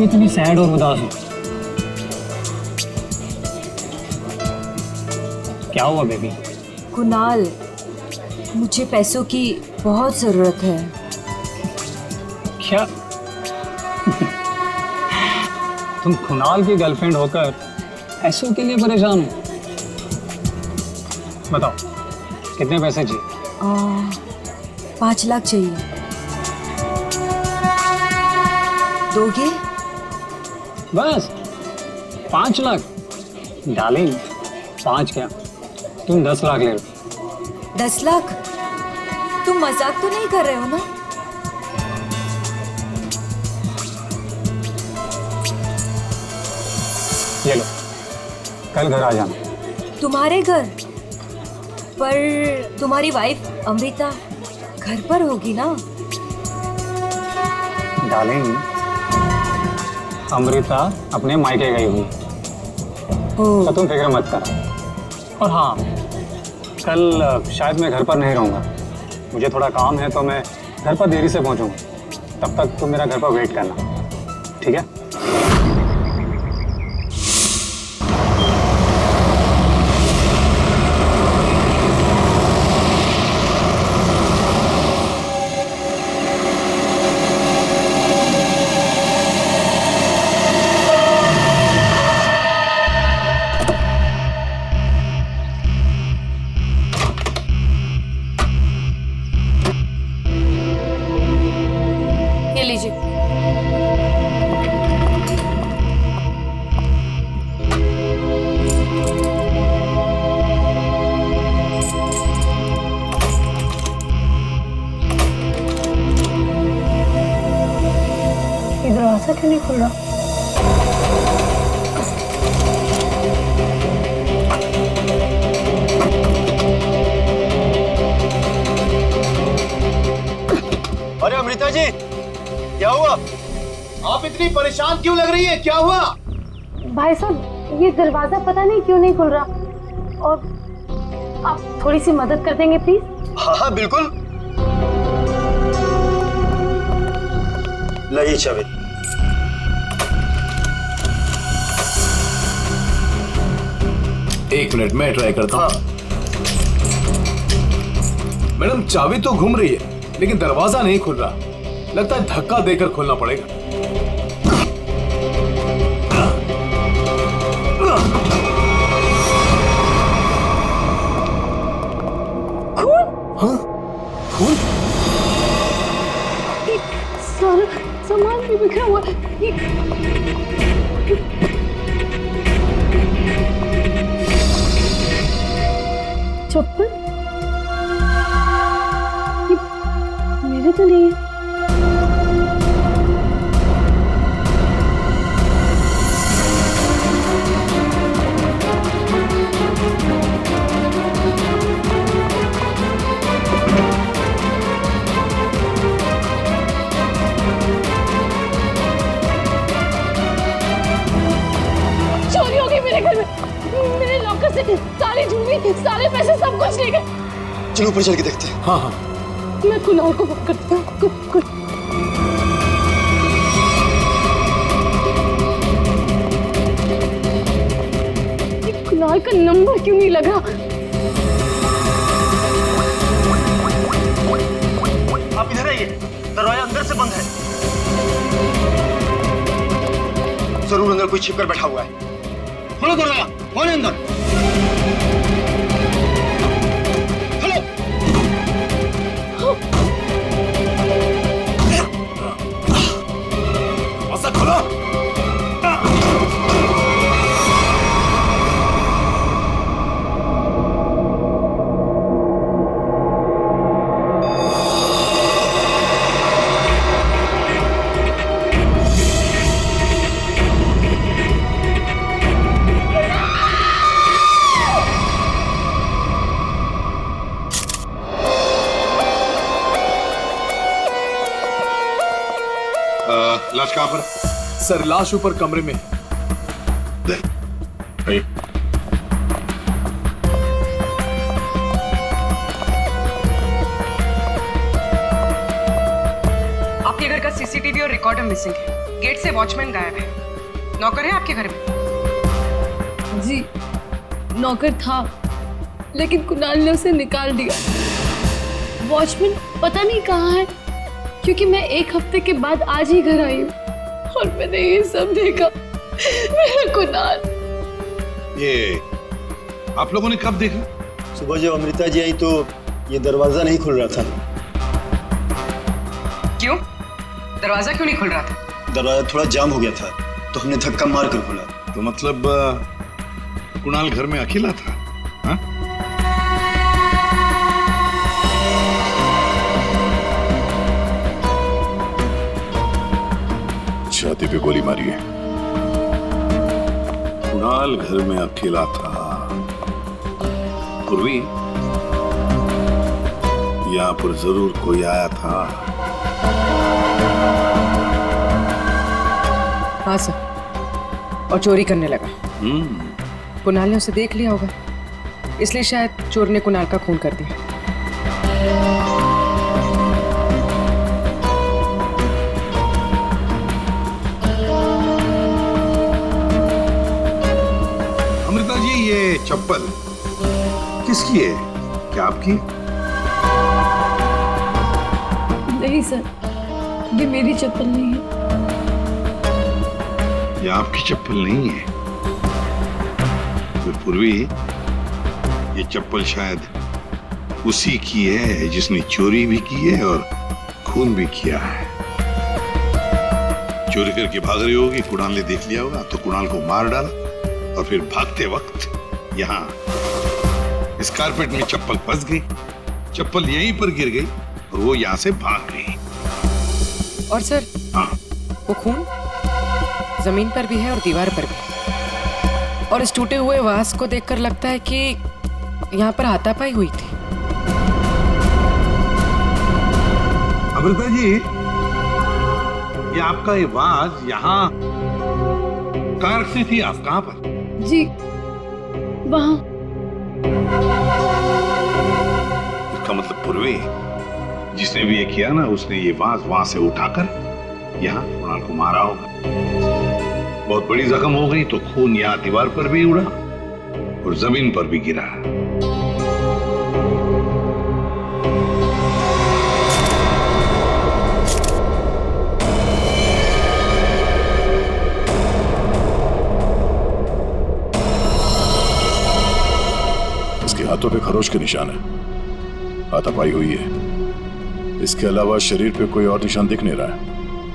क्यों इतनी सैड और उदास हो? क्या हुआ बेबी? कुणाल, मुझे पैसों की बहुत जरूरत है। क्या? तुम कुणाल की गर्लफ्रेंड होकर पैसों के लिए परेशान हो? बताओ कितने पैसे चाहिए? 5 लाख चाहिए। दोगे? बस 5 लाख? डार्लिंग 5 क्या, तुम 10 लाख ले लो। 10 लाख? तुम मजाक तो नहीं कर रहे हो ना? ये लो, कल घर आ जाना। तुम्हारे घर? पर तुम्हारी वाइफ अमृता घर पर होगी ना? डार्लिंग, अमृता अपने मायके गई हुई, तो तुम फिक्र मत करो। और हाँ, कल शायद मैं घर पर नहीं रहूँगा, मुझे थोड़ा काम है, तो मैं घर पर देरी से पहुँचूँगा। तब तक तुम मेरा घर पर वेट करना, ठीक है? ये लीजिए। ये दरवाजा क्यों नहीं खुल रहा? अरे अमृता जी, क्या हुआ? आप इतनी परेशान क्यों लग रही है? क्या हुआ? भाई साहब, ये दरवाजा पता नहीं क्यों नहीं खुल रहा, और आप थोड़ी सी मदद कर देंगे प्लीज? हाँ हाँ बिल्कुल। लाइए चाबी। एक मिनट मैं ट्राई करता हूँ। हाँ। मैडम, चाबी तो घूम रही है लेकिन दरवाजा नहीं खुल रहा। लगता है धक्का देकर खोलना पड़ेगा। हाँ? खून? सारा सामान भी बिखरा हुआ है। चप्पल? ये मेरे तो नहीं है। चोरी हो गई मेरे घर में। मेरे लॉकर से सारी जूलरी, सारे पैसे, सब कुछ ले गए। चलो ऊपर चल के देखते हैं। हाँ हाँ। मैं कुणाल को फोन करती हूँ। कुणाल का नंबर क्यों नहीं लगा? आप इधर आइए, दरवाजा अंदर से बंद है। जरूर अंदर कोई छिपकर बैठा हुआ है। खोलो दरवाजा, कौन है अंदर? खोलो। दरवाजा खोलो। लाश कहाँ पर? सर, लाश ऊपर कमरे में है। आपके घर का सीसीटीवी और रिकॉर्डर मिसिंग है। गेट से वॉचमैन गायब है। नौकर है आपके घर में? जी नौकर था, लेकिन कुणाल ने उसे निकाल दिया। वॉचमैन पता नहीं कहाँ है, क्योंकि मैं 1 हफ्ते के बाद आज ही घर आई हूँ और मैंने ये सब देखा। मेरा कुणाल। ये आप लोगों ने कब देखा? सुबह जब अमृता जी आई तो ये दरवाजा नहीं खुल रहा था। क्यों? दरवाजा क्यों नहीं खुल रहा था? दरवाजा थोड़ा जाम हो गया था तो हमने धक्का मार कर खोला। तो मतलब कुणाल घर में अकेला था? हाँ? छाती पे गोली मारी है। कुणाल घर में अकेला था। पूर्वी, यहाँ पर जरूर कोई आया था। हाँ सर, और चोरी करने लगा। कुणाल ने उसे देख लिया होगा, इसलिए शायद चोर ने कुणाल का खून कर दिया। अमृता जी, ये चप्पल किसकी है? क्या आपकी? नहीं सर, ये मेरी चप्पल नहीं है। ये आपकी चप्पल नहीं है? तो पूर्वी, ये चप्पल शायद उसी की है जिसने चोरी भी की है और खून भी किया है। चोरी करके भाग रही होगी, कुणाल ने देख लिया होगा तो कुणाल को मार डाला और फिर भागते वक्त यहाँ इस कारपेट में चप्पल फंस गई। चप्पल यहीं पर गिर गई और वो यहाँ से भाग गई। और सर, हाँ, वो खून जमीन पर भी है और दीवार पर भी। और इस टूटे हुए वास को देखकर लगता है कि यहाँ पर हाथापाई हुई थी। अमृता जी, ये आपका ये वाज यहाँ कहाँ रखती थी आप? कहाँ पर? जी वहाँ। इसका मतलब पूर्वी, जिसने भी ये किया ना, उसने ये वाज वहां से उठाकर यहाँ कुणाल को मारा होगा। बहुत बड़ी जख्म हो गई तो खून यहाँ दीवार पर भी उड़ा और जमीन पर भी गिरा। इसके हाथों पे खरोच के निशान है, हाथापाई हुई है। इसके अलावा शरीर पे कोई और निशान दिख नहीं रहा है।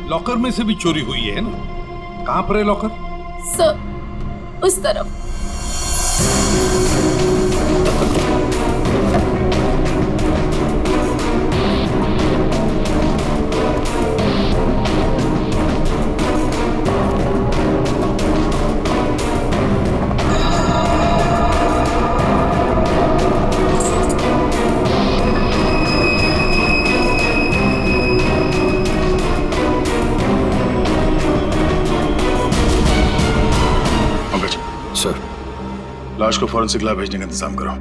लॉकर में से भी चोरी हुई है ना? कहां पर है लॉकर? सर उस तरफ। सर, लाश को फॉरेंसिक लैब भेजने का इंतजाम करो।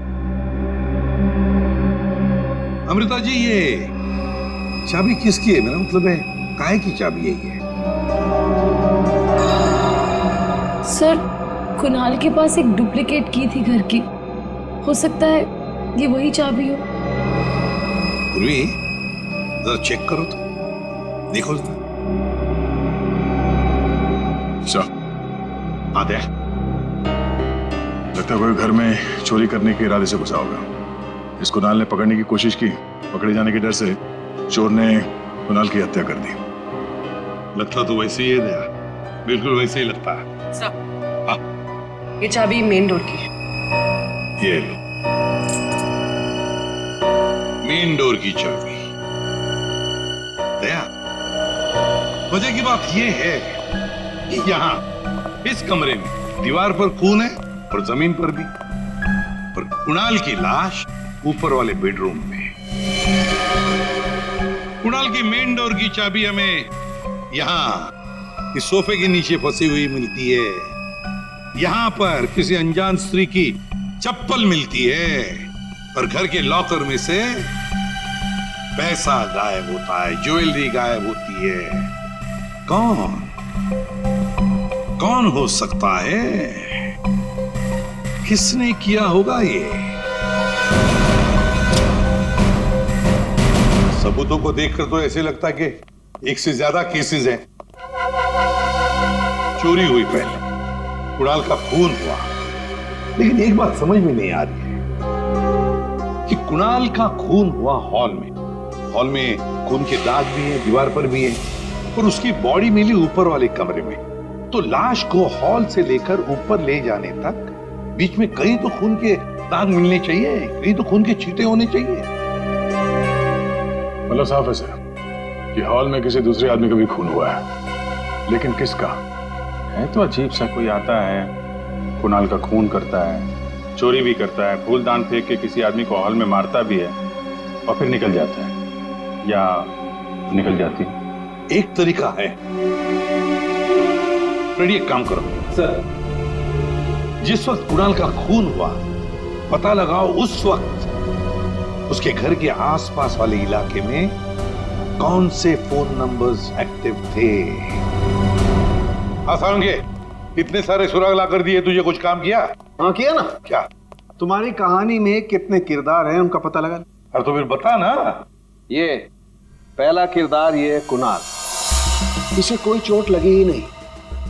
अमृता जी, ये चाबी किसकी है? मेरा मतलब है काहे की चाबी है ये? सर कुणाल के पास एक डुप्लीकेट की थी घर की, हो सकता है ये वही चाबी हो। पूर्वी, जरा चेक करो तो, देखो जरा। सर, हाँ देख। लगता है कोई घर में चोरी करने के इरादे से घुसा होगा। इस कुणाल ने पकड़ने की कोशिश की, पकड़े जाने के डर से चोर ने कुणाल की हत्या कर दी। लगता तो वैसे ही है दया, बिल्कुल वैसे ही लगता है। सब हाँ, ये चाबी मेन डोर की। ये लो, मेन डोर की चाबी। दया, मजे की बात ये है कि यहाँ इस कमरे में दीवार पर खून है और जमीन पर भी, पर कुणाल की लाश ऊपर वाले बेडरूम में। कुणाल की मेन डोर की चाबी हमें यहाँ इस सोफे के नीचे फंसी हुई मिलती है। यहाँ पर किसी अनजान स्त्री की चप्पल मिलती है और घर के लॉकर में से पैसा गायब होता है, ज्वेलरी गायब होती है। कौन कौन हो सकता है? किसने किया होगा ये? सबूतों को देखकर तो ऐसे लगता है कि एक से ज्यादा केसेस हैं। चोरी हुई पहले, कुणाल का खून हुआ, लेकिन एक बात समझ में नहीं आ रही है कि कुणाल का खून हुआ हॉल में। हॉल में खून के दाग भी हैं, दीवार पर भी हैं, और उसकी बॉडी मिली ऊपर वाले कमरे में। तो लाश को हॉल से लेकर ऊपर ले जाने तक बीच में कहीं तो खून के दाग मिलने चाहिए, कहीं तो खून के छींटे होने चाहिए। मतलब साफ है सर कि हॉल में किसी दूसरे आदमी का भी खून हुआ है, लेकिन किसका है? तो अजीब सा कोई आता है, कुणाल का खून करता है, चोरी भी करता है, फूलदान फेंक के किसी आदमी को हॉल में मारता भी है और फिर निकल जाता है या निकल जाती है। एक तरीका है। फ्रेडी, एक काम करो सर। जिस वक्त कुणाल का खून हुआ, पता लगाओ उस वक्त उसके घर के आसपास वाले इलाके में कौन से फोन नंबर्स एक्टिव थे। हाँ सारंगे, इतने सारे सुराग ला कर दिए, तुझे कुछ काम किया? हाँ किया ना। क्या? तुम्हारी कहानी में कितने किरदार हैं उनका पता लगा। अरे तो फिर बता ना। ये पहला किरदार, ये कुणाल। इसे कोई चोट लगी ही नहीं,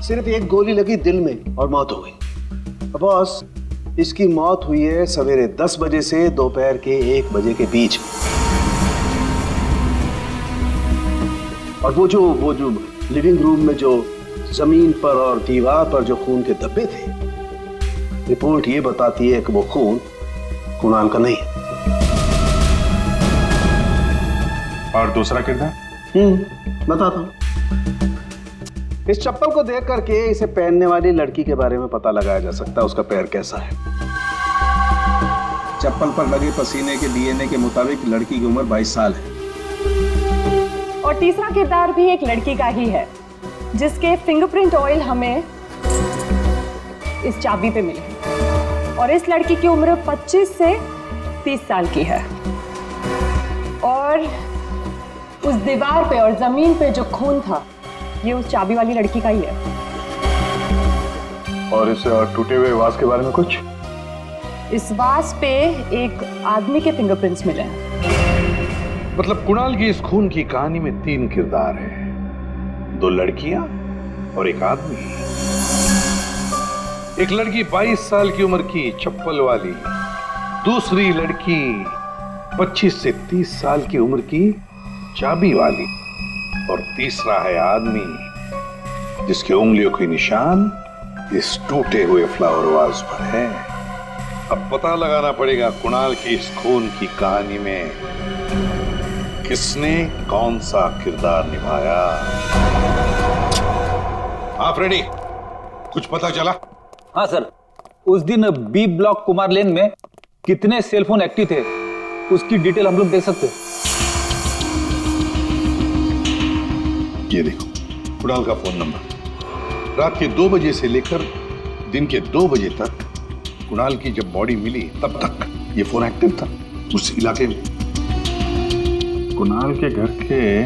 सिर्फ एक गोली लगी दिल में और मौत हो गई। बॉस, इसकी मौत हुई है सवेरे 10 बजे से दोपहर के 1 बजे के बीच में। और वो जो लिविंग रूम में जो जमीन पर और दीवार पर जो खून के धब्बे थे, रिपोर्ट ये बताती है कि वो खून कुणाल का नहीं है। और दूसरा किरदार? बताता हूं। इस चप्पल को देख करके इसे पहनने वाली लड़की के बारे में पता लगाया जा सकता है, उसका पैर कैसा है। चप्पल पर लगे पसीने के डीएनए के मुताबिक लड़की की उम्र 22 साल है। और तीसरा किरदार भी एक लड़की का ही है, जिसके फिंगरप्रिंट ऑयल हमें इस चाबी पे मिले। और इस लड़की की उम्र 25 से 30 साल की है। और उस दीवार पे और जमीन पे जो खून था, ये उस चाबी वाली लड़की का ही है। और इस टूटे हुए वास के बारे में कुछ? इस वास पे एक आदमी के फिंगरप्रिंट्स मिले हैं। मतलब कुणाल की इस खून की कहानी में 3 किरदार हैं, 2 लड़कियां और एक आदमी। एक लड़की 22 साल की उम्र की चप्पल वाली, दूसरी लड़की 25 से 30 साल की उम्र की चाबी वाली, और तीसरा है आदमी जिसके उंगलियों के निशान इस टूटे हुए फ्लावर वाज पर है। अब पता लगाना पड़ेगा कुणाल की इस खून की कहानी में किसने कौन सा किरदार निभाया। हाँ फ्रेडी, कुछ पता चला? हाँ सर, उस दिन बी ब्लॉक कुमार लेन में कितने सेलफोन एक्टिव थे, उसकी डिटेल हम लोग दे सकते हैं। ये देखो कुणाल का फोन नंबर। रात के 2 बजे से लेकर दिन के 2 बजे तक कुणाल की जब बॉडी मिली तब तक ये फोन एक्टिव था उस इलाके में। कुणाल के घर के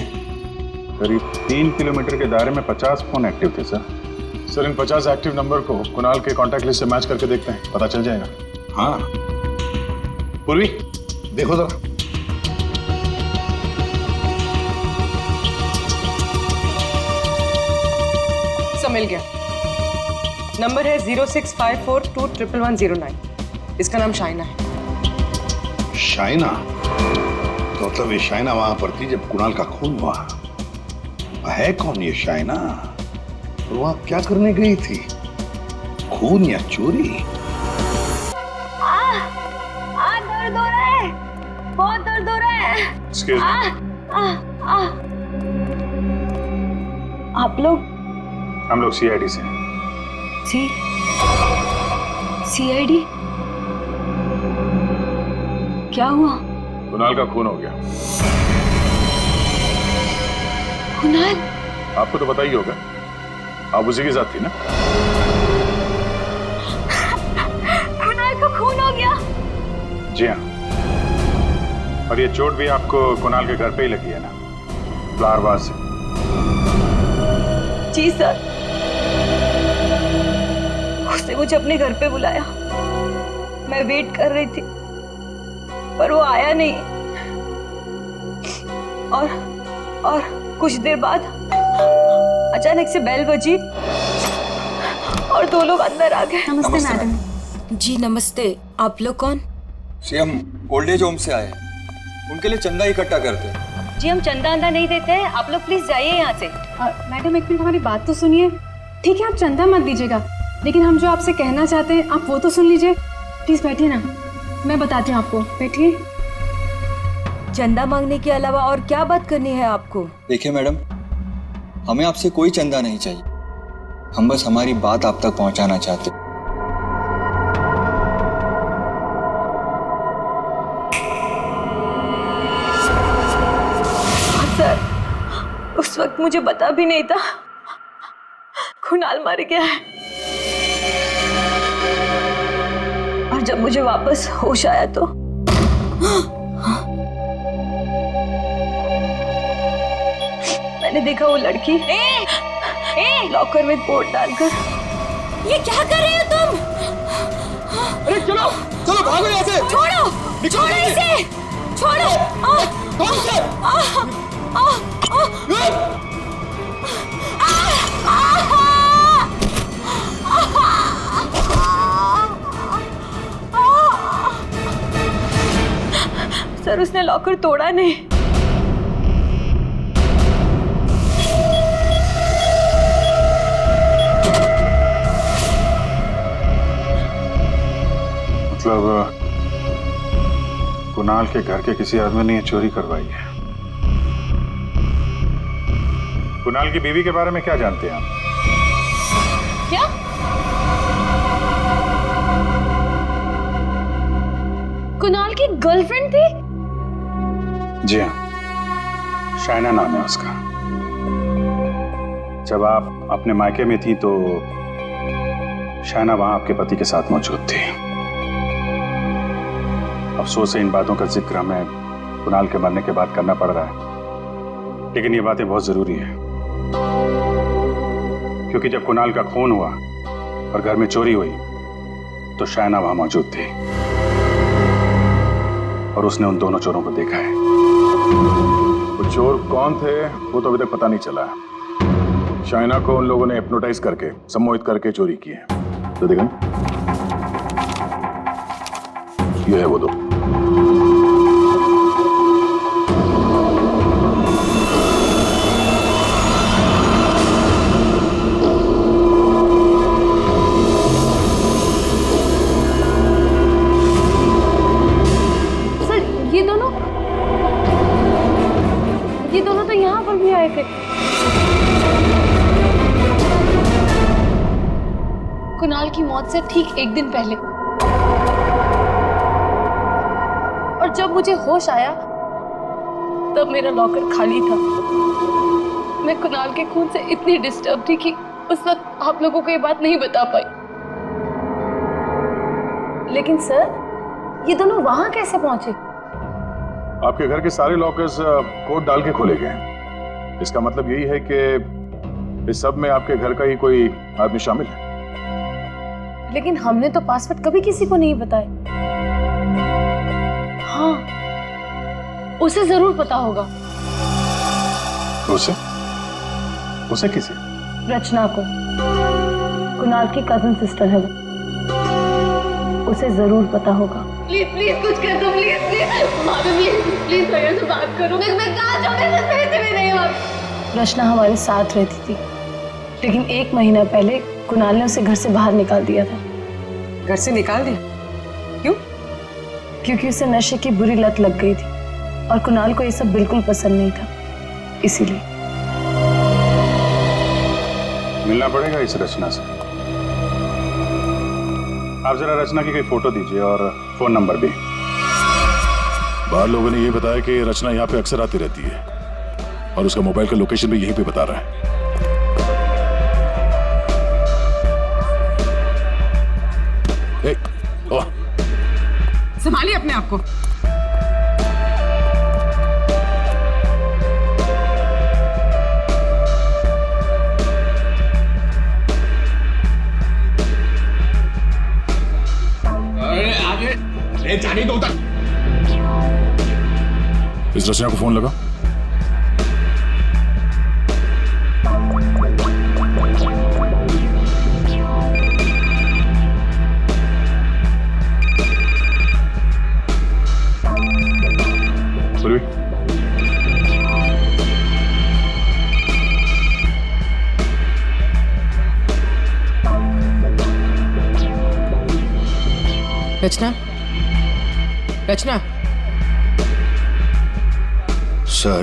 करीब 3 किलोमीटर के दायरे में 50 फोन एक्टिव थे सर। इन 50 एक्टिव नंबर को कुणाल के कॉन्टैक्ट लिस्ट से मैच करके देखते हैं, पता चल जाएगा। हाँ पूर्वी, देखो जरा। मिल गया। नंबर है 0654211109। इसका नाम शाइना है। शाइना? तो मतलब ये शाइना वहां पर थी जब कुणाल का खून हुआ। है कौन ये शाइना और वहां क्या करने गई थी? खून या चोरी? दर्द हो रहा है, बहुत दर्द हो रहा है। आप लोग? हम लोग सीआईडी से हैं। सीआईडी? क्या हुआ? कुणाल का खून हो गया। कुणाल? आपको तो पता ही होगा, आप उसी के साथ थी ना? कुणाल का खून हो गया? जी हाँ, और ये चोट भी आपको कुणाल के घर पे ही लगी है ना, फ्लावर वास से? जी सर। मुझे अपने घर पे बुलाया। मैं वेट कर रही थी पर वो आया नहीं। और कुछ देर बाद अचानक से बेल बजी और 2 लोग अंदर आ गए। नमस्ते मैडम। जी नमस्ते। आप लोग कौन? जी हम ओल्ड एज होम से आए हैं, उनके लिए चंदा इकट्ठा करते हैं। जी हम चंदा अंदा नहीं देते हैं, आप लोग प्लीज जाइए यहाँ से। मैडम एक मिनट हमारी बात तो सुनिए। ठीक है आप चंदा मत दीजिएगा, लेकिन हम जो आपसे कहना चाहते हैं आप वो तो सुन लीजिए। प्लीज बैठिए ना, मैं बताती हूँ आपको। बैठिए। चंदा मांगने के अलावा और क्या बात करनी है आपको? देखिए मैडम, हमें आपसे कोई चंदा नहीं चाहिए, हम बस हमारी बात आप तक पहुंचाना चाहते। सर, उस वक्त मुझे पता भी नहीं था कुणाल मर गया है। और जब मुझे वापस होश आया तो मैंने देखा वो लड़की लॉकर में कोट डालकर। ये क्या कर रहे हो तुम? अरे चलो चलो भागो यहाँ से। छोड़ो, छोड़ो इसे, छोड़ो। सर उसने लॉकर तोड़ा नहीं। मतलब कुणाल के घर के किसी आदमी ने ये चोरी करवाई है। कुणाल की बीवी के बारे में क्या जानते हैं आप? क्या? कुणाल की गर्लफ्रेंड थी? जी हाँ, शाइना नाम है उसका। जब आप अपने मायके में थी तो शाइना वहां आपके पति के साथ मौजूद थी। अफसोस है इन बातों का जिक्र हमें कुणाल के मरने के बाद करना पड़ रहा है, लेकिन ये बातें बहुत जरूरी है क्योंकि जब कुणाल का खून हुआ और घर में चोरी हुई तो शाइना वहां मौजूद थी और उसने उन दोनों चोरों को देखा है। वो चोर कौन थे वो तो अभी तक पता नहीं चला है। शाइना को उन लोगों ने हिप्नोटाइज करके, सम्मोहित करके चोरी की है। तो देखा ये है वो दो। ये दोनों तो यहाँ पर भी आए थे। कुणाल की मौत से ठीक 1 दिन पहले। और जब मुझे होश आया तब मेरा लॉकर खाली था। मैं कुणाल के खून से इतनी डिस्टर्ब थी कि उस वक्त आप लोगों को ये बात नहीं बता पाई। लेकिन सर ये दोनों वहां कैसे पहुंचे? आपके घर के सारे लॉकर्स कोड डाल के खोले गए। इसका मतलब यही है कि इस सब में आपके घर का ही कोई आदमी शामिल है। लेकिन हमने तो पासवर्ड कभी किसी को नहीं बताया। हाँ, उसे जरूर पता होगा। उसे किसे? रचना को। कुणाल की कजन सिस्टर है वो, उसे जरूर पता होगा। प्लीज प्लीज कुछ कर दो, प्लीज प्लीज भाभी प्लीज प्लीज भैया से बात करो। मैं कहाँ जाऊँगी, पैसे भी नहीं होते। रचना हमारे साथ रहती थी, लेकिन 1 महीना पहले कुणाल ने उसे घर से बाहर निकाल दिया था। घर से निकाल दिया? क्यों? क्योंकि उसे नशे की बुरी लत लग गई थी और कुणाल को ये सब बिल्कुल पसंद नहीं था, इसीलिए। मिलना पड़ेगा इस रचना से। आप जरा रचना की कोई फोटो दीजिए और फोन नंबर भी। बाहर लोगों ने ये बताया कि रचना यहाँ पे अक्सर आती रहती है और उसका मोबाइल का लोकेशन भी यहीं पे बता रहा है। संभालिए अपने आप को। जाने दो उधर। इस रचना को फोन लगा। रचना, रचना। सर,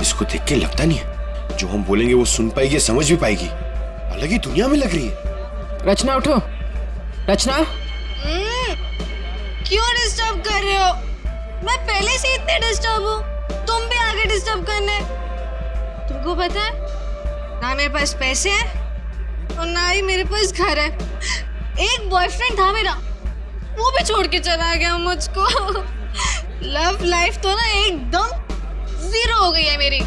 इसको देख के लगता नहीं है जो हम बोलेंगे वो सुन पाएगी, समझ भी पाएगी। अलग ही दुनिया में लग रही है। रचना उठो, रचना। क्यों डिस्टर्ब कर रहे हो? मैं पहले से इतने डिस्टर्ब हूँ, तुम भी आगे डिस्टर्ब करने। तुमको पता है ना मेरे पास पैसे हैं और ना ही मेरे पास घर है। एक बॉयफ्रेंड था मेरा, वो भी छोड़ के चला गया मुझको। लव लाइफ तो ना एकदम जीरो हो गई है मेरी।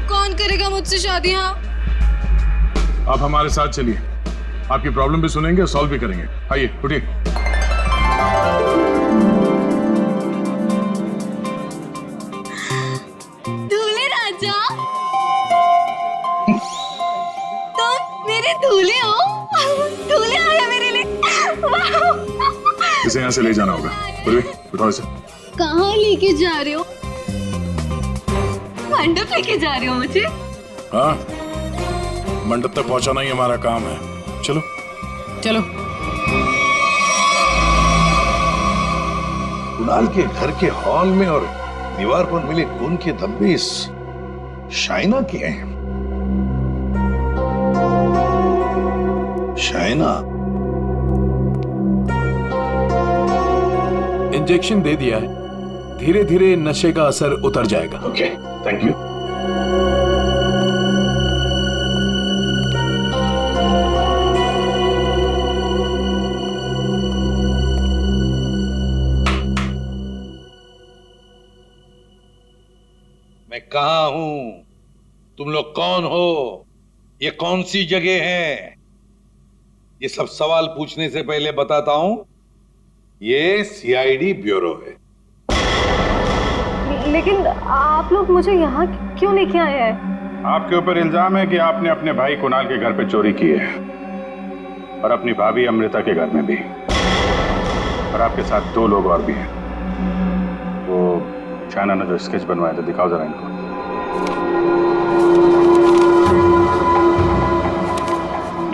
कौन करेगा मुझसे शादी? हाँ, आप हमारे साथ चलिए, आपकी प्रॉब्लम भी सुनेंगे और सॉल्व भी करेंगे। आइए उठिए। दूल्हे राजा, तुम मेरे दूल्हे हो। दूल्हे आया मेरे लिए। इसे यहाँ से ले जाना होगा। उठाओ इसे। कहाँ लेके जा रहे हो? मंडप लेके जा रहे हो मुझे? हाँ, मंडप तक पहुंचाना ही हमारा काम है। चलो चलो। कुणाल के घर के हॉल में और दीवार पर मिले खून के धब्बे इस शाइना के हैं। शाइना इंजेक्शन दे दिया है, धीरे धीरे नशे का असर उतर जाएगा। Okay, thank you. मैं कहाँ हूं? तुम लोग कौन हो? ये कौन सी जगह है? ये सब सवाल पूछने से पहले बताता हूं, ये सीआईडी ब्यूरो है। लेकिन आप लोग मुझे यहाँ क्यों लेके आए हैं? आपके ऊपर इल्जाम है कि आपने अपने भाई कुणाल के घर पे चोरी की है और अपनी भाभी अमृता के घर में भी, और आपके साथ 2 लोग और भी हैं। वो शाइना ने जो स्केच बनवाया था, दिखाओ जरा इनको।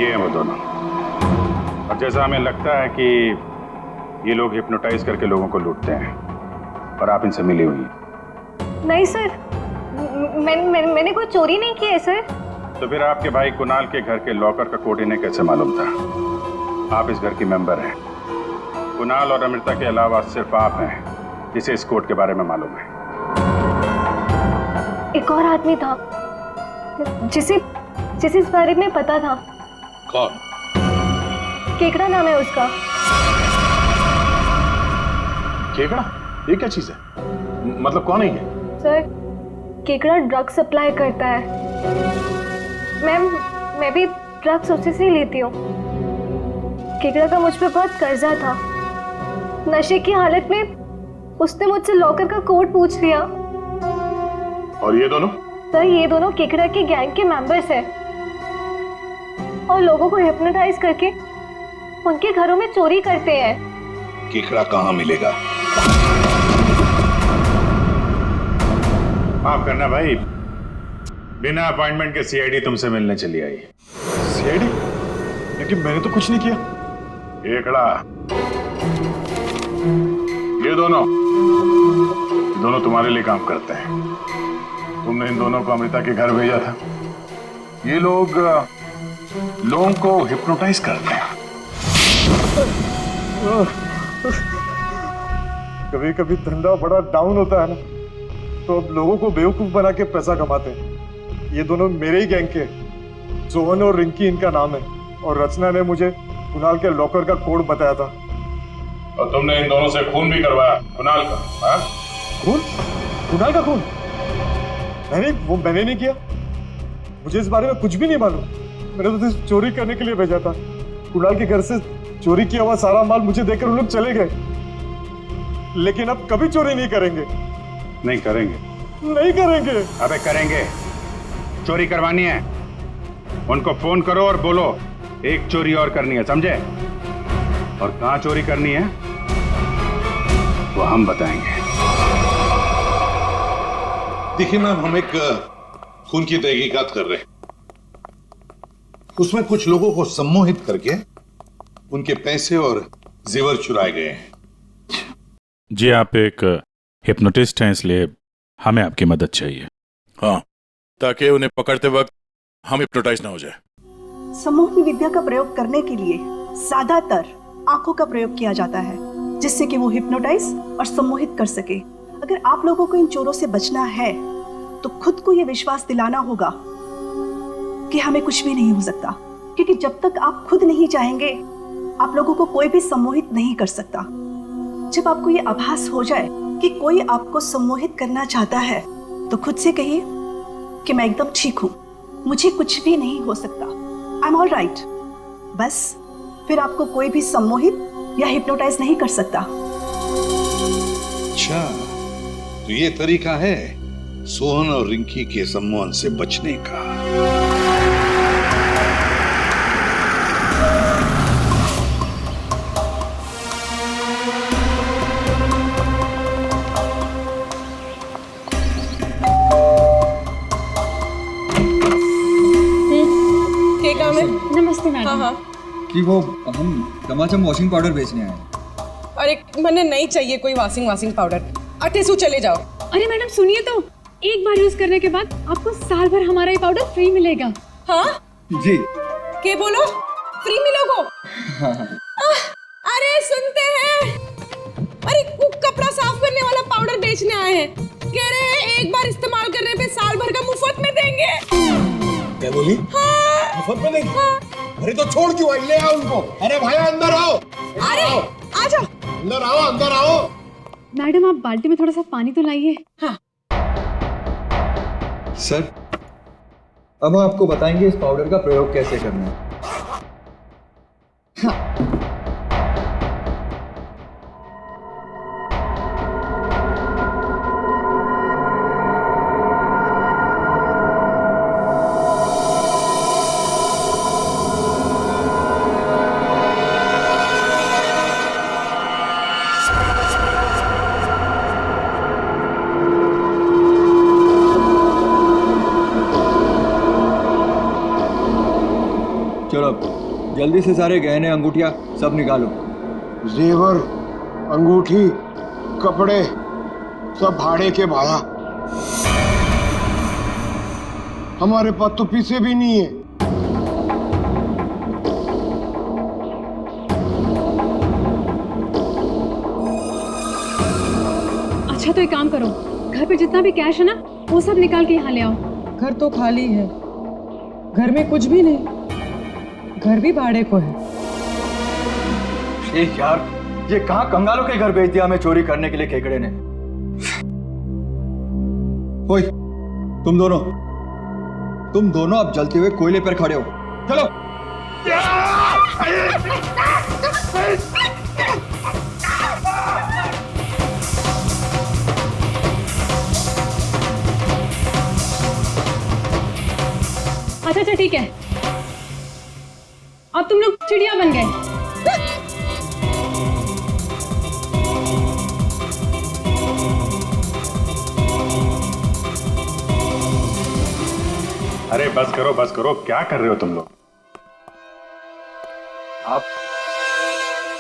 ये हैं वो दोनों। और जैसा हमें लगता है कि ये लोग हिप्नोटाइज करके लोगों को लूटते हैं और आप इनसे मिली हुई हैं। नहीं सर, मैंने कोई चोरी नहीं की है सर। तो फिर आपके भाई कुणाल के घर के लॉकर का कोड इन्हें कैसे मालूम था? आप इस घर की मेंबर हैं। कुणाल और अमृता के अलावा सिर्फ आप हैं जिसे इस कोड के बारे में मालूम है। एक और आदमी था जिसे इस बारे में पता था। कौन? केकड़ा नाम है उसका। केकड़ा? ये क्या चीज है? मतलब कौन है ये? सर, केकड़ा ड्रग सप्लाई करता है। मैं भी ड्रग्स उसी से ही लेती हूँ। केकड़ा का मुझ पे बहुत कर्जा था। नशे की हालत में उसने मुझसे लॉकर का कोड पूछ लिया। और ये दोनों? सर, ये दोनों केकड़ा के गैंग के मेंबर्स हैं और लोगों को हिप्नोटाइज करके उनके घरों में चोरी करते हैं। केकड़ा कहाँ मिलेगा? माफ करना भाई, बिना अपॉइंटमेंट के सीआईडी तुमसे मिलने चली आई। सीआईडी? लेकिन मैंने तो कुछ नहीं किया। केकड़ा, ये दोनों तुम्हारे लिए काम करते हैं। तुमने इन दोनों को अमृता के घर भेजा था। ये लोग लोगों को हिप्नोटाइज करते हैं। कभी कभी धंधा बड़ा डाउन होता है ना, तो अब लोगों को बेवकूफ बना के पैसा कमाते हैं। ये दोनों मेरे ही गैंग के, सोहन और रिंकी इनका नाम है, और रचना ने मुझे कुणाल के लॉकर का कोड बताया था। और तुमने इन दोनों से खून भी करवाया कुणाल का? हाँ? खून? कुणाल का खून? मैंने नहीं किया। मुझे इस बारे में कुछ भी नहीं मालूम। मैंने तो सिर्फ चोरी करने के लिए भेजा था। कुणाल के घर से चोरी किया हुआ सारा माल मुझे देकर उन लोग चले गए, लेकिन अब कभी चोरी नहीं करेंगे। नहीं करेंगे? नहीं करेंगे। अबे करेंगे। चोरी करवानी है, उनको फोन करो और बोलो एक चोरी और करनी है, समझे? और कहां चोरी करनी है वो हम बताएंगे। देखिए मैम, हम एक खून की तहकीकात कर रहे हैं। उसमें कुछ लोगों को सम्मोहित करके उनके पैसे और जेवर चुराए गए हैं। जी, आप एक हिप्नोटिस्ट हैं, इसलिए हमें आपकी मदद चाहिए। हाँ, ताकि उन्हें पकड़ते वक्त हम हिप्नोटाइज ना हो जाए। सम्मोहनी विद्या का प्रयोग करने के लिए ज्यादातर आंखों का प्रयोग किया जाता है, जिससे कि वो हिप्नोटाइज और सम्मोहित कर सके। अगर आप लोगों को इन चोरों से बचना है तो खुद को ये विश्वास दिलाना होगा कि हमें कुछ भी नहीं हो सकता, क्योंकि जब तक आप खुद नहीं चाहेंगे आप लोगों को कोई भी सम्मोहित नहीं कर सकता। जब आपको ये आभास हो जाए कि कोई आपको सम्मोहित करना चाहता है तो खुद से कहिए कि मैं एकदम ठीक हूँ, मुझे कुछ भी नहीं हो सकता, आई एम ऑल राइट। बस फिर आपको कोई भी सम्मोहित या हिप्नोटाइज नहीं कर सकता। अच्छा, तो ये तरीका है सोहन और रिंकी के सम्मोहन से बचने का। क्या काम है? नमस्ते मैडम। हाँ हाँ। कि वो हम चमाचम वॉशिंग पाउडर बेचने आए हैं। अरे मैंने नहीं चाहिए कोई वॉशिंग पाउडर। अटेसू चले जाओ। अरे मैडम सुनिए तो, एक बार यूज करने के बाद आपको साल भर हमारा ये पाउडर फ्री मिलेगा। हाँ जी। के बोलो फ्री मिलोगो? हाँ। अरे सुनते हैं, अरे कपड़ा साफ करने वाला पाउडर बेचने आए हैं, कह रहे हैं एक बार इस्तेमाल करने पे साल भर का मुफ्त में देंगे। क्या बोली? हाँ। मुफ्त में देंगे? अरे तो छोड़ क्यों आई? ले आओ उनको। अरे भाई अंदर आओ। अरे आजा, अंदर आओ, अंदर आओ। मैडम आप बाल्टी में थोड़ा सा पानी तो लाइए। हाँ। सर, अब आपको बताएंगे इस पाउडर का प्रयोग कैसे करना है। चलो जल्दी से सारे गहने अंगूठियां सब निकालो। जेवर, अंगूठी, कपड़े सब भाड़े के भाड़ा। हमारे पास तो पैसे भी नहीं है। अच्छा तो एक काम करो, घर पे जितना भी कैश है ना वो सब निकाल के यहाँ ले आओ। घर तो खाली है, घर में कुछ भी नहीं, घर भी भाड़े को है। यार, ये कहाँ कंगालों के घर भेज दिया हमें चोरी करने के लिए केकड़े ने। ओए, तुम दोनों अब जलते हुए कोयले पर खड़े हो। चलो। अच्छा ठीक है, अब तुम लोग चिड़िया बन गए। अरे बस करो, क्या कर रहे हो तुम लोग?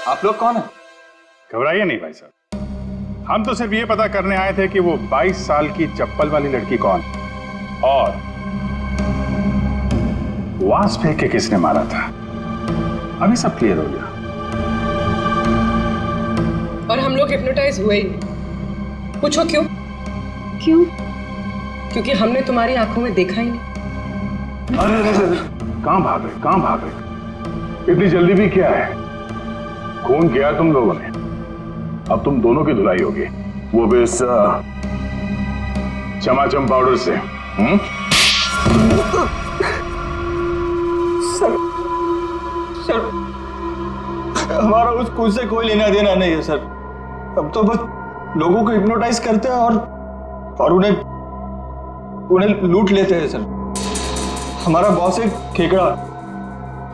आप लोग कौन है? घबराइए नहीं भाई साहब, हम तो सिर्फ ये पता करने आए थे कि वो 22 साल की चप्पल वाली लड़की कौन और वास फेंक के किसने मारा था। अभी सब क्लियर हो गया। और हम लोग हिप्नोटाइज हुए ही नहीं। पूछो क्यों? क्योंकि हमने तुम्हारी आंखों में देखा ही नहीं। अरे कहां भाग रहे? इतनी जल्दी भी क्या है? खून किया तुम लोगों ने, अब तुम दोनों की धुलाई होगी, वो भी इस चमाचम पाउडर से। हमारा उस खुद से कोई लेना देना नहीं है सर। अब तो बस लोगों को हिप्नोटाइज करते हैं और उन्हें लूट लेते हैं सर। हमारा बॉस है खेकड़ा,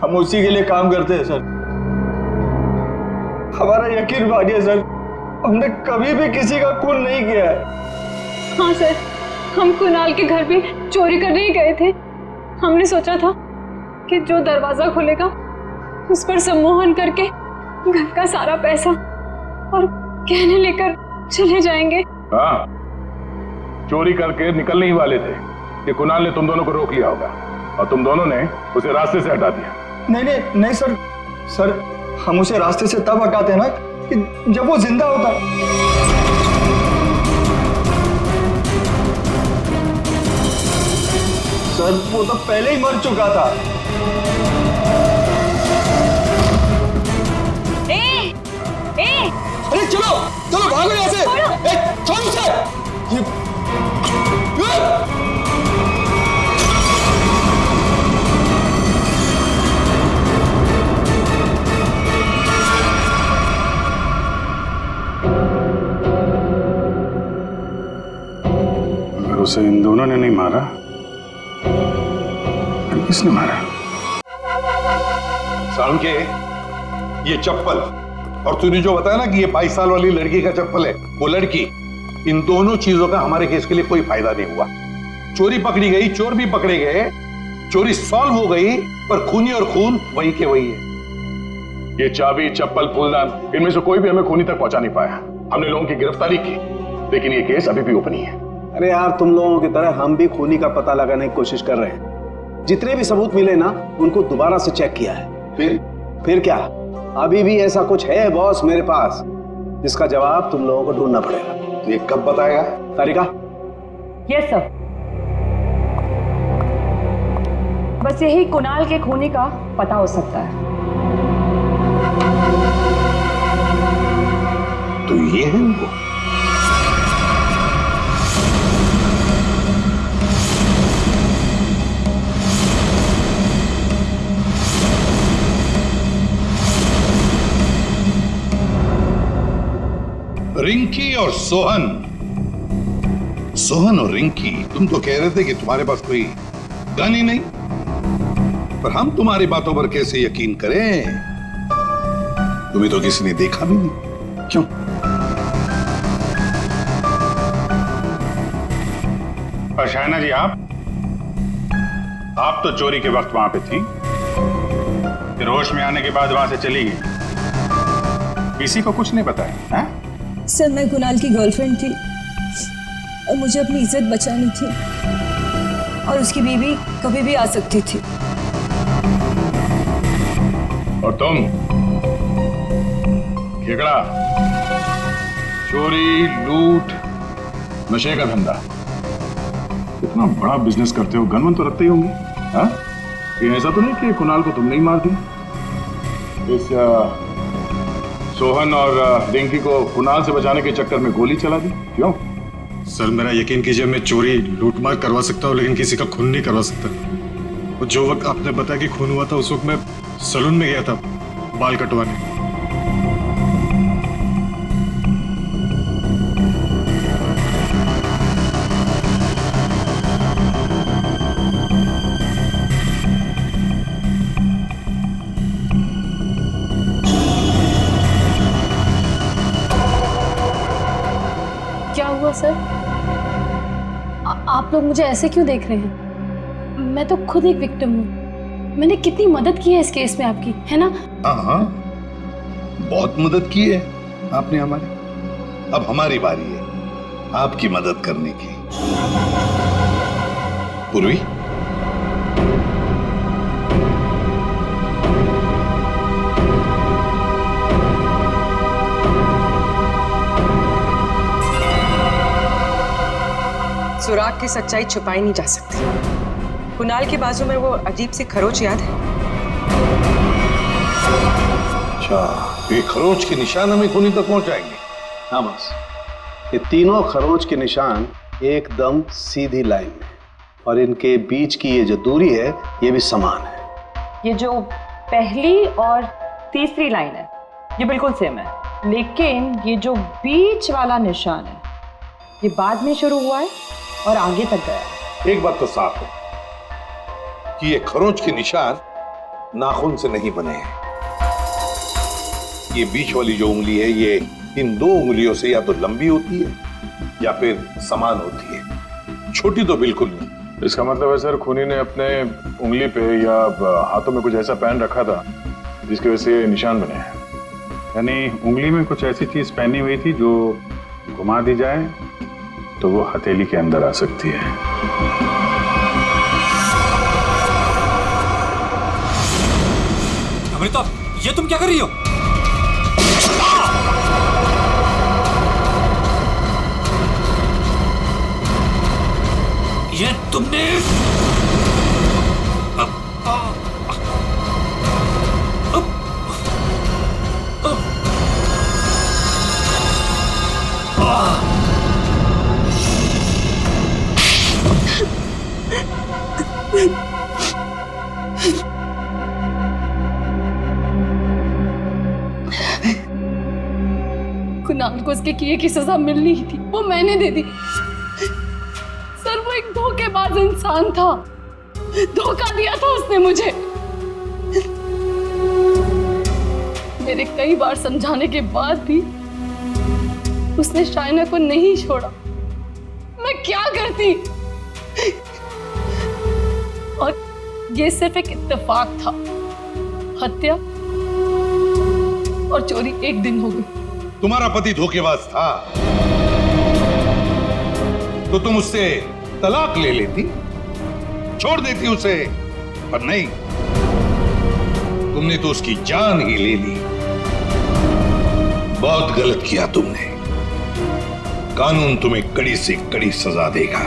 हम उसी के लिए काम करते हैं सर। हमारा यकीन मानिए सर, हमने कभी भी किसी का खून नहीं किया है। हाँ सर, हम कुणाल के घर भी चोरी करने ही गए थे। हमने सोचा था कि जो दरवाजा खुलेगा उस पर सम्मोहन करके घर का सारा पैसा और गहने लेकर चले जाएंगे। हाँ, चोरी करके निकलने ही वाले थे कि कुणाल ने तुम दोनों को रोक लिया होगा और तुम दोनों ने उसे रास्ते से हटा दिया। नहीं सर, हम उसे रास्ते से तब हटाते हैं ना कि जब वो जिंदा होता। सर वो तो पहले ही मर चुका था। अरे चलो भागो यहाँ से। छोड़ो उसे। अगर उसे इन दोनों ने नहीं मारा तो किसने मारा? सालुंके, ये चप्पल और तूने जो बताया ना कि ये 22 साल वाली लड़की का चप्पल है, वो लड़की, इन दोनों चीजों का हमारे केस के लिए कोई फायदा नहीं हुआ। चोरी पकड़ी गई, चोर भी पकड़े गए, चोरी सॉल्व हो गई, पर खूनी और खून वही के वही है। ये चाबी, चप्पल, फूलदान, इनमें से कोई भी हमें खूनी तक पहुंचा नहीं पाया। हमने लोगों की गिरफ्तारी की, लेकिन ये केस अभी भी ओपन ही है। अरे यार, तुम लोगों की तरह हम भी खूनी का पता लगाने की कोशिश कर रहे हैं। जितने भी सबूत मिले ना, उनको दोबारा से चेक किया है। फिर क्या? अभी भी ऐसा कुछ है बॉस मेरे पास, जिसका जवाब तुम लोगों को ढूंढना पड़ेगा। तो ये कब बताएगा? तारिका? Yes sir. बस यही कुणाल के खूनी का पता हो सकता है। तो ये है वो। रिंकी और सोहन और रिंकी, तुम तो कह रहे थे कि तुम्हारे पास कोई गन ही नहीं, पर हम तुम्हारी बातों पर कैसे यकीन करें? तुम्हें तो किसी ने देखा भी नहीं। क्यों? शायना जी, आप तो चोरी के वक्त वहां पे थी, फिर होश में आने के बाद वहां से चली गई, किसी को कुछ नहीं बताया? हैं? सर, मैं कुणाल की गर्लफ्रेंड थी और मुझे अपनी इज्जत बचानी थी, और उसकी बीवी कभी भी आ सकती थी। और तुम खेकड़ा, चोरी, लूट, नशे का धंधा, इतना बड़ा बिजनेस करते हो, गन तो रखते ही होंगे। हाँ? ये ऐसा तो नहीं कि कुणाल को तुमने ही मार दिया? इस सोहन और रिंकी को कुणाल से बचाने के चक्कर में गोली चला दी, क्यों? सर, मेरा यकीन कीजिए, मैं चोरी लूटमार करवा सकता हूँ, लेकिन किसी का खून नहीं करवा सकता। जो वक्त आपने बताया कि खून हुआ था, उस वक्त मैं सैलून में गया था बाल कटवाने। सर, आप लोग मुझे ऐसे क्यों देख रहे हैं? मैं तो खुद एक विक्टिम हूँ। मैंने कितनी मदद की है इस केस में आपकी, है ना? हाँ, बहुत मदद की है आपने हमारी। अब हमारी बारी है आपकी मदद करने की। पूर्वी, सुराग की सच्चाई छुपाई नहीं जा सकती। कुणाल के बाजू में वो अजीब सी खरोच याद है? अच्छा, ये खरोच के निशान हमें खूनी तक पहुंचाएंगे? हाँ बस, ये तीनों खरोच के निशान एकदम सीधी लाइन में, और इनके बीच की ये जो दूरी है, ये भी समान है। ये जो पहली और तीसरी लाइन है, ये बिल्कुल सेम है, लेकिन ये जो बीच वाला निशान है ये बाद में शुरू हुआ है और आगे तक गया है। एक बात तो साफ है कि ये खरोंच के निशान नाखून से नहीं बने हैं। ये बीच वाली जो उंगली है ये इन दो उंगलियों से या तो लंबी होती है या फिर समान होती है, छोटी तो बिल्कुल नहीं। इसका मतलब है सर खूनी ने अपने उंगली पे या हाथों में कुछ ऐसा पहन रखा था जिसकी वजह से निशान बने हैं। यानी उंगली में कुछ ऐसी चीज पहनी हुई थी जो घुमा दी जाए तो वो हथेली के अंदर आ सकती है। अमृता, ये तुम क्या कर रही हो? ये तुमने कुणाल को उसके किए की सजा मिलनी ही थी, वो मैंने दे दी। सर वो एक धोखेबाज इंसान था, धोखा दिया था उसने मुझे। मेरे कई बार समझाने के बाद भी उसने शाइना को नहीं छोड़ा। मैं क्या करती? और ये सिर्फ एक इत्तेफाक था, हत्या और चोरी एक दिन हो गई। तुम्हारा पति धोखेबाज था तो तुम उससे तलाक ले लेती, छोड़ देती उसे, पर नहीं, तुमने तो उसकी जान ही ले ली। बहुत गलत किया तुमने। कानून तुम्हें कड़ी से कड़ी सजा देगा।